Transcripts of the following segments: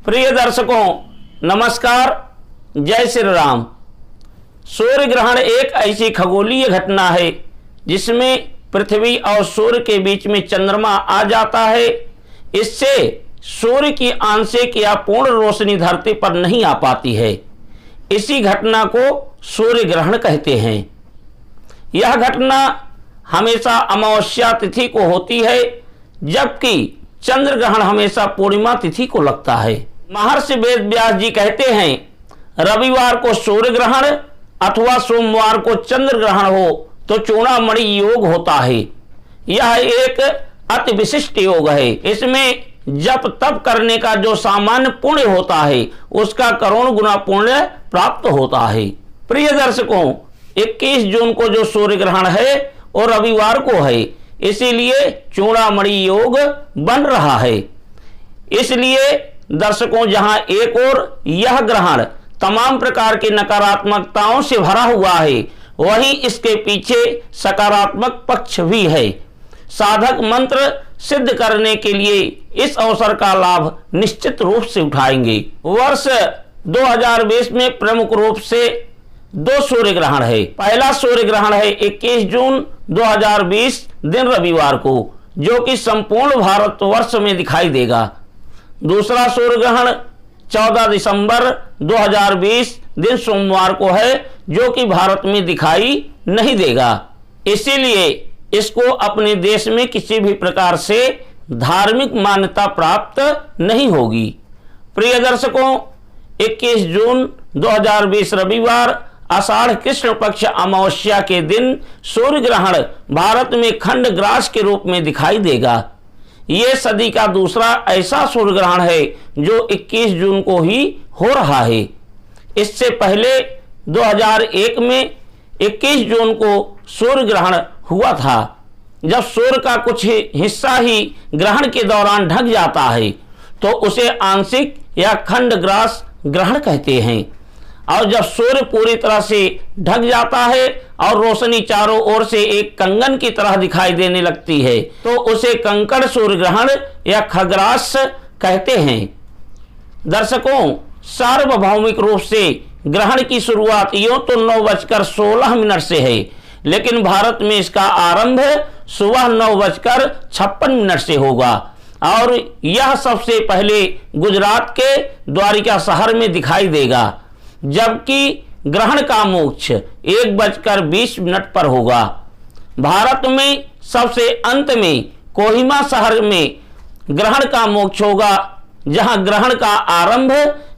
प्रिय दर्शकों नमस्कार, जय श्री राम। सूर्य ग्रहण एक ऐसी खगोलीय घटना है जिसमें पृथ्वी और सूर्य के बीच में चंद्रमा आ जाता है। इससे सूर्य की आंशिक या पूर्ण रोशनी धरती पर नहीं आ पाती है। इसी घटना को सूर्य ग्रहण कहते हैं। यह घटना हमेशा अमावस्या तिथि को होती है, जबकि चंद्र ग्रहण हमेशा पूर्णिमा तिथि को लगता है। महर्षि वेद व्यास जी कहते हैं, रविवार को सूर्य ग्रहण अथवा सोमवार को चंद्र ग्रहण हो तो चूड़ामणि योग होता है। यह एक अति विशिष्ट योग है। इसमें जप तप करने का जो सामान्य पुण्य होता है उसका करोड़ गुना पुण्य प्राप्त होता है। प्रिय दर्शकों, 21 जून को जो सूर्य ग्रहण है और रविवार को है, इसीलिए चूड़ामणि योग बन रहा है। इसलिए दर्शकों, जहां एक और यह ग्रहण तमाम प्रकार की नकारात्मकताओं से भरा हुआ है, वहीं इसके पीछे सकारात्मक पक्ष भी है। साधक मंत्र सिद्ध करने के लिए इस अवसर का लाभ निश्चित रूप से उठाएंगे। वर्ष 2020 में प्रमुख रूप से 2 सूर्य ग्रहण है। पहला सूर्य ग्रहण है 21 जून 2020 दिन रविवार को, जो कि संपूर्ण भारतवर्ष में दिखाई देगा। दूसरा सूर्य ग्रहण 14 दिसंबर 2020 दिन सोमवार को है, जो कि भारत में दिखाई नहीं देगा। इसीलिए इसको अपने देश में किसी भी प्रकार से धार्मिक मान्यता प्राप्त नहीं होगी। प्रिय दर्शकों, 21 जून 2020 रविवार आषाढ़ कृष्ण पक्ष अमावस्या के दिन सूर्य ग्रहण भारत में खंड ग्रास के रूप में दिखाई देगा। यह सदी का दूसरा ऐसा सूर्य ग्रहण है जो 21 जून को ही हो रहा है। इससे पहले 2001 में 21 जून को सूर्य ग्रहण हुआ था। जब सूर्य का कुछ हिस्सा ही ग्रहण के दौरान ढक जाता है तो उसे आंशिक या खंड ग्रास ग्रहण कहते हैं। और जब सूर्य पूरी तरह से ढक जाता है और रोशनी चारों ओर से एक कंगन की तरह दिखाई देने लगती है तो उसे कंकड़ सूर्य ग्रहण या खग्रास कहते हैं। दर्शकों, सार्वभौमिक रूप से ग्रहण की शुरुआत यूं तो 9:16 से है, लेकिन भारत में इसका आरंभ सुबह 9:56 से होगा और यह सबसे पहले गुजरात के द्वारिका शहर में दिखाई देगा, जबकि ग्रहण का मोक्ष 1:20 पर होगा। भारत में सबसे अंत में कोहिमा शहर में ग्रहण का मोक्ष होगा, जहां ग्रहण का आरंभ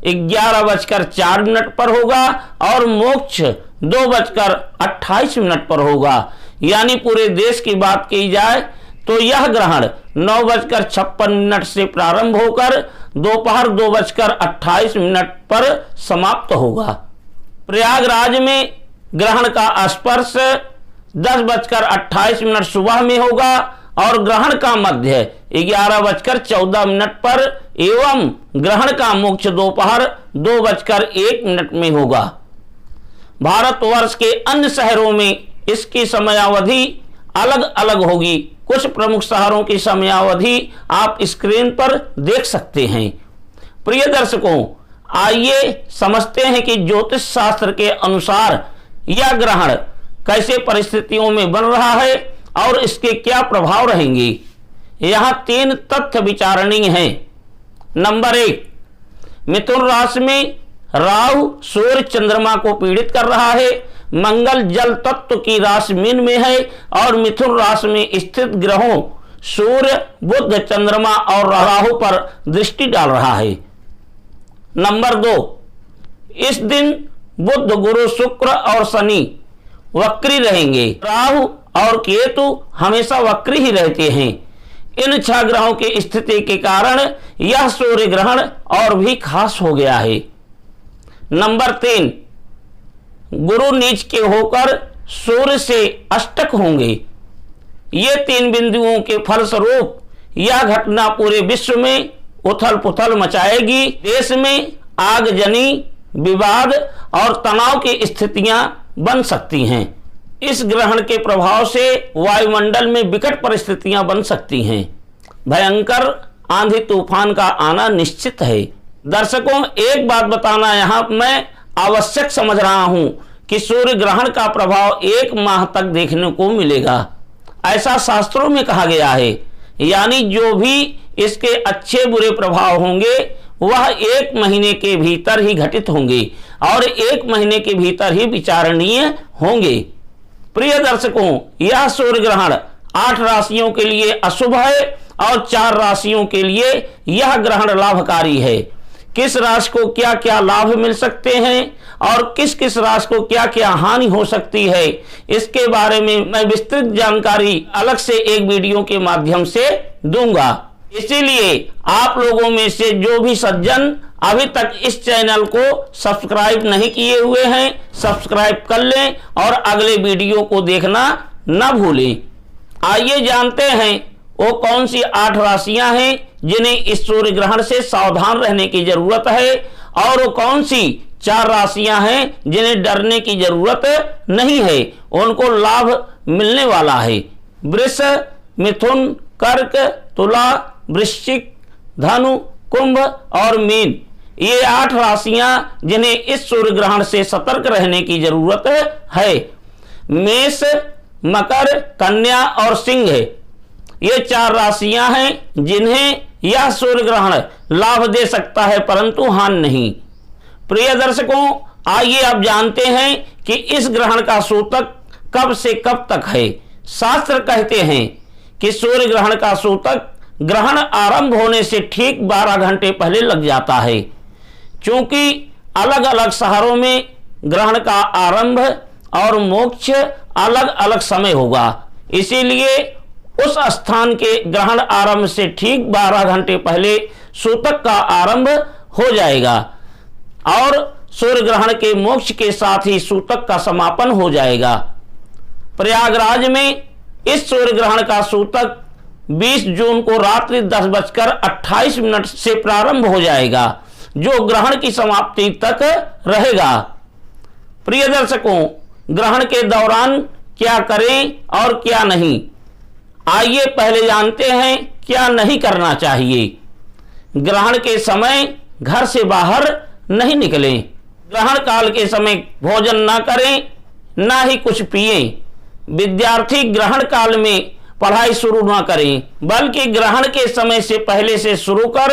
11:04 पर होगा और मोक्ष 2:28 पर होगा। यानी पूरे देश की बात की जाए तो यह ग्रहण 9:56 से प्रारंभ होकर दोपहर 2:28 पर समाप्त होगा। प्रयागराज में ग्रहण का स्पर्श 10:28 सुबह में होगा और ग्रहण का मध्य 11:14 पर एवं ग्रहण का मोक्ष दोपहर 2:01 में होगा। भारतवर्ष के अन्य शहरों में इसकी समयावधि अलग अलग होगी। कुछ प्रमुख शहरों की समयावधि आप स्क्रीन पर देख सकते हैं। प्रिय दर्शकों, आइए समझते हैं कि ज्योतिष शास्त्र के अनुसार यह ग्रहण कैसे परिस्थितियों में बन रहा है और इसके क्या प्रभाव रहेंगे। यहाँ 3 तथ्य विचारणीय हैं। नंबर 1, मिथुन राशि में राहु सूर्य चंद्रमा को पीड़ित कर रहा है। मंगल जल तत्व की राशि मीन में है और मिथुन राशि में स्थित ग्रहों सूर्य बुध चंद्रमा और राहु पर दृष्टि डाल रहा है। नंबर 2, इस दिन बुध गुरु शुक्र और शनि वक्री रहेंगे। राहु और केतु हमेशा वक्री ही रहते हैं। इन 6 ग्रहों की स्थिति के कारण यह सूर्य ग्रहण और भी खास हो गया है। नंबर 3, गुरु नीच के होकर सूर्य से अष्टक होंगे। ये 3 बिंदुओं के फलस्वरूप यह घटना पूरे विश्व में उथल पुथल मचाएगी। देश में आगजनी, विवाद और तनाव की स्थितियां बन सकती हैं। इस ग्रहण के प्रभाव से वायुमंडल में विकट परिस्थितियां बन सकती हैं। भयंकर आंधी तूफान का आना निश्चित है। दर्शकों, एक बात बताना यहाँ मैं आवश्यक समझ रहा हूं कि सूर्य ग्रहण का प्रभाव 1 माह तक देखने को मिलेगा, ऐसा शास्त्रों में कहा गया है। यानी जो भी इसके अच्छे बुरे प्रभाव होंगे वह 1 महीने के भीतर ही घटित होंगे और 1 महीने के भीतर ही विचारणीय होंगे। प्रिय दर्शकों, यह सूर्य ग्रहण 8 राशियों के लिए अशुभ है और 4 राशियों के लिए यह ग्रहण लाभकारी है। किस राशि को क्या क्या लाभ मिल सकते हैं और किस किस राशि को क्या क्या हानि हो सकती है, इसके बारे में मैं विस्तृत जानकारी अलग से एक वीडियो के माध्यम से दूंगा। इसीलिए आप लोगों में से जो भी सज्जन अभी तक इस चैनल को सब्सक्राइब नहीं किए हुए हैं, सब्सक्राइब कर लें और अगले वीडियो को देखना न भूलें। आइए जानते हैं वो कौन सी 8 राशियां हैं जिन्हें इस सूर्य ग्रहण से सावधान रहने की जरूरत है और वो कौन सी 4 राशियां हैं जिन्हें डरने की जरूरत नहीं है, उनको लाभ मिलने वाला है। वृष, मिथुन, कर्क, तुला, वृश्चिक, धनु, कुंभ और मीन, ये 8 राशियां जिन्हें इस सूर्य ग्रहण से सतर्क रहने की जरूरत है। मेष, मकर, कन्या और सिंह, ये 4 राशियां हैं जिन्हें यह सूर्य ग्रहण लाभ दे सकता है परंतु हानि नहीं। प्रिय दर्शकों, आइए अब जानते हैं कि इस ग्रहण का सूतक कब से कब तक है। शास्त्र कहते हैं कि सूर्य ग्रहण का सूतक ग्रहण आरंभ होने से ठीक 12 घंटे पहले लग जाता है। क्योंकि अलग अलग शहरों में ग्रहण का आरंभ और मोक्ष अलग अलग समय होगा, इसीलिए उस स्थान के ग्रहण आरंभ से ठीक 12 घंटे पहले सूतक का आरंभ हो जाएगा और सूर्य ग्रहण के मोक्ष के साथ ही सूतक का समापन हो जाएगा। प्रयागराज में इस सूर्य ग्रहण का सूतक 20 जून को रात्रि 10:28 से प्रारंभ हो जाएगा, जो ग्रहण की समाप्ति तक रहेगा। प्रिय दर्शकों, ग्रहण के दौरान क्या करें और क्या नहीं, आइए पहले जानते हैं क्या नहीं करना चाहिए। ग्रहण के समय घर से बाहर नहीं निकलें। ग्रहण काल के समय भोजन ना करें, ना ही कुछ पिएं। विद्यार्थी ग्रहण काल में पढ़ाई शुरू ना करें, बल्कि ग्रहण के समय से पहले से शुरू कर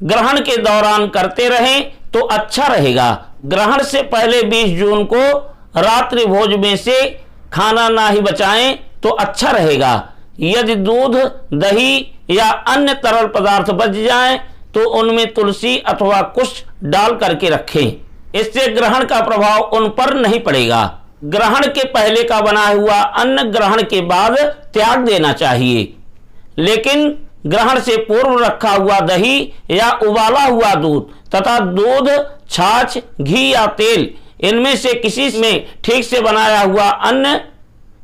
ग्रहण के दौरान करते रहें तो अच्छा रहेगा। ग्रहण से पहले 20 जून को रात्रि भोज में से खाना ना ही बचाएं तो अच्छा रहेगा। यदि दूध, दही या अन्य तरल पदार्थ बच जाएं तो उनमें तुलसी अथवा कुश डाल करके रखें। इससे ग्रहण का प्रभाव उन पर नहीं पड़ेगा। ग्रहण के पहले का बना हुआ अन्न ग्रहण के बाद त्याग देना चाहिए, लेकिन ग्रहण से पूर्व रखा हुआ दही या उबाला हुआ दूध तथा दूध, छाछ, घी या तेल, इनमें से किसी में ठीक से बनाया हुआ अन्न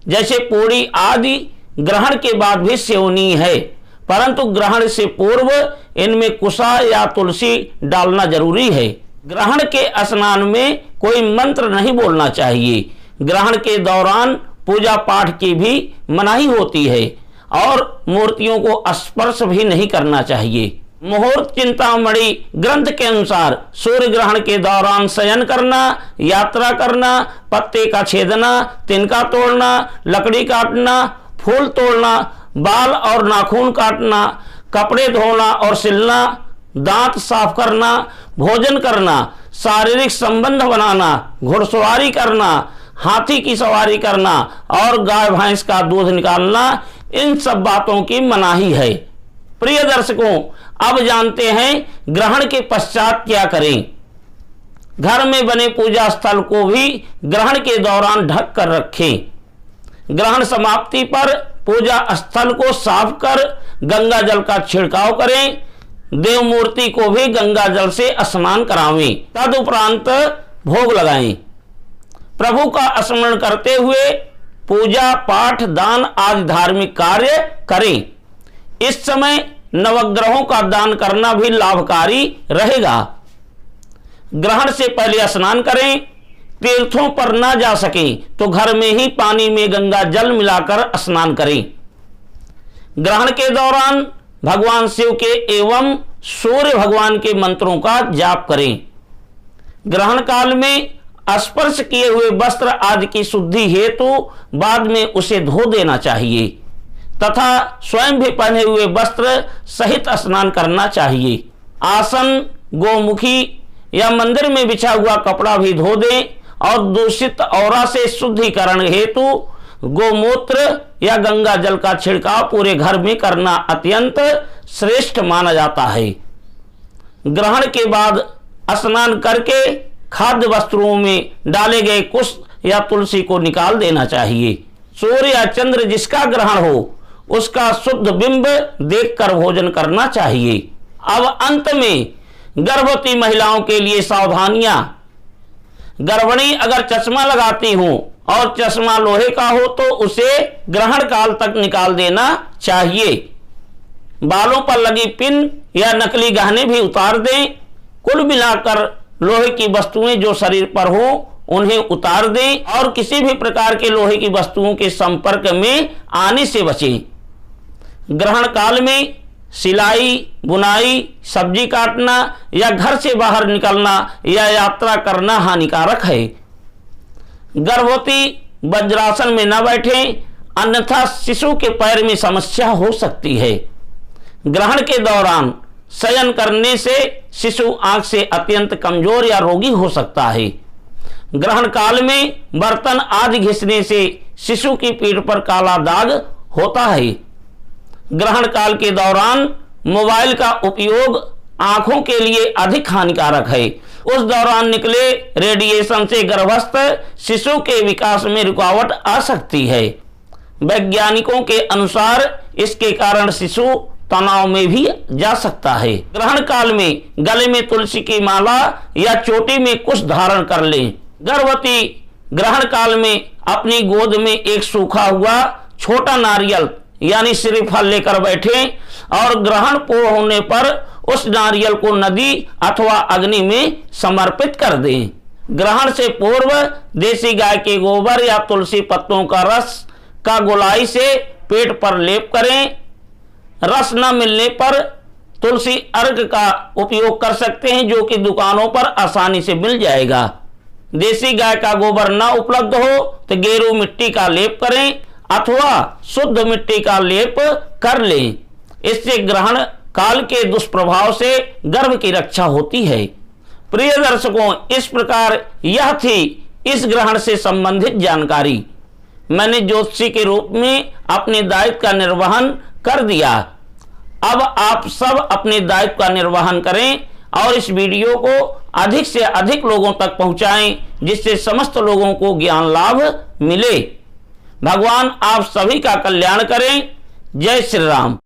जैसे पूरी आदि ग्रहण के बाद भी सेवनीय है, परंतु ग्रहण से पूर्व इनमें कुशा या तुलसी डालना जरूरी है। ग्रहण के स्नान में कोई मंत्र नहीं बोलना चाहिए। ग्रहण के दौरान पूजा पाठ की भी मनाही होती है और मूर्तियों को स्पर्श भी नहीं करना चाहिए। मुहूर्त चिंतामणि ग्रंथ के अनुसार सूर्य ग्रहण के दौरान शयन करना, यात्रा करना, पत्ते का छेदना, तिनका तोड़ना, लकड़ी काटना, फूल तोड़ना, बाल और नाखून काटना, कपड़े धोना और सिलना, दांत साफ करना, भोजन करना, शारीरिक संबंध बनाना, घुड़सवारी करना, हाथी की सवारी करना और गाय भैंस का दूध निकालना, इन सब बातों की मनाही है। प्रिय दर्शकों, अब जानते हैं ग्रहण के पश्चात क्या करें। घर में बने पूजा स्थल को भी ग्रहण के दौरान ढक कर रखें। ग्रहण समाप्ति पर पूजा स्थल को साफ कर गंगा जल का छिड़काव करें। देव मूर्ति को भी गंगा जल से स्नान करावें। तदुपरांत भोग लगाएं। प्रभु का स्मरण करते हुए पूजा पाठ, दान आदि धार्मिक कार्य करें। इस समय नवग्रहों का दान करना भी लाभकारी रहेगा। ग्रहण से पहले स्नान करें। तीर्थों पर ना जा सके तो घर में ही पानी में गंगा जल मिलाकर स्नान करें। ग्रहण के दौरान भगवान शिव के एवं सूर्य भगवान के मंत्रों का जाप करें। ग्रहण काल में स्पर्श किए हुए वस्त्र आदि की शुद्धि हेतु बाद में उसे धो देना चाहिए तथा स्वयं भी पहने हुए वस्त्र सहित स्नान करना चाहिए। आसन, गोमुखी या मंदिर में बिछा हुआ कपड़ा भी धो दें और दूषित औरा से शुद्धिकरण हेतु गोमूत्र या गंगा जल का छिड़काव पूरे घर में करना अत्यंत श्रेष्ठ माना जाता है। ग्रहण के बाद स्नान करके खाद्य वस्त्रों में डाले गए कुश या तुलसी को निकाल देना चाहिए। सूर्य या चंद्र जिसका ग्रहण हो उसका शुद्ध बिंब देखकर भोजन करना चाहिए। अब अंत में गर्भवती महिलाओं के लिए सावधानियां। गर्भिणी अगर चश्मा लगाती हो और चश्मा लोहे का हो तो उसे ग्रहण काल तक निकाल देना चाहिए। बालों पर लगी पिन या नकली गहने भी उतार दें। कुल मिलाकर लोहे की वस्तुएं जो शरीर पर हो उन्हें उतार दें और किसी भी प्रकार के लोहे की वस्तुओं के संपर्क में आने से बचें। ग्रहण काल में सिलाई, बुनाई, सब्जी काटना या घर से बाहर निकलना या यात्रा करना हानिकारक है। गर्भवती वज्रासन में न बैठें, अन्यथा शिशु के पैर में समस्या हो सकती है। ग्रहण के दौरान शयन करने से शिशु आंख से अत्यंत कमजोर या रोगी हो सकता है। ग्रहण काल में बर्तन आदि घिसने से शिशु की पीठ पर काला दाग होता है। ग्रहण काल के दौरान मोबाइल का उपयोग आंखों के लिए अधिक हानिकारक है। उस दौरान निकले रेडिएशन से गर्भस्थ शिशु के विकास में रुकावट आ सकती है। वैज्ञानिकों के अनुसार इसके कारण शिशु तनाव में भी जा सकता है। ग्रहण काल में गले में तुलसी की माला या चोटी में कुछ धारण कर लें। गर्भवती ग्रहण काल में अपनी गोद में एक सूखा हुआ छोटा नारियल यानी श्रीफल लेकर बैठें और ग्रहण पूर्ण होने पर उस नारियल को नदी अथवा अग्नि में समर्पित कर दें। ग्रहण से पूर्व देसी गाय के गोबर या तुलसी पत्तों का रस का गोलाई से पेट पर लेप करें। रस न मिलने पर तुलसी अर्घ का उपयोग कर सकते हैं जो कि दुकानों पर आसानी से मिल जाएगा। देसी गाय का गोबर न उपलब्ध हो तो गेरू मिट्टी का लेप करें अथवा शुद्ध मिट्टी का लेप कर लें। इससे ग्रहण काल के दुष्प्रभाव से गर्भ की रक्षा होती है। प्रिय दर्शकों, इस प्रकार यह थी इस ग्रहण से संबंधित जानकारी। मैंने ज्योतिषी के रूप में अपने दायित्व का निर्वहन कर दिया। अब आप सब अपने दायित्व का निर्वहन करें और इस वीडियो को अधिक से अधिक लोगों तक पहुंचाएं जिससे समस्त लोगों को ज्ञान लाभ मिले। भगवान आप सभी का कल्याण करें। जय श्री राम।